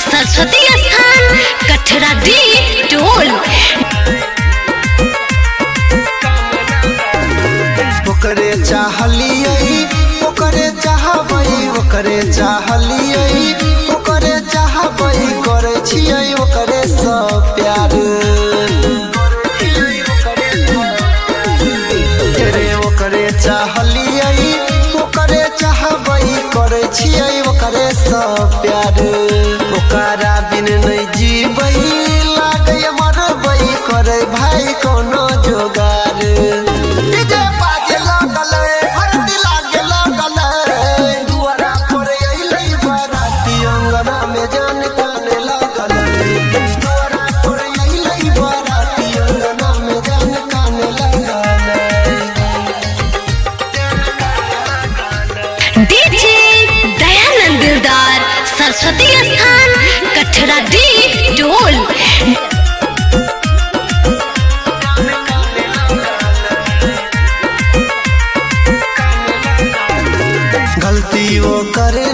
सरस्वती स्थान कठरा D toll. ओकरे चाहलियै ओकरे चाहबै ओकरे चाहलियै ओकरे चाहबै करै छियै ओकरे सब प्यार रे ओकरे चाहलियै ओकरे चाहबै करै छियै ओकरे सब प्यार ओकरा बिन नहीं जीबै लागै मरबै करे भाई कोनो जोगार सरस्वती स्थान कठरा डी टोल। गलती वो करे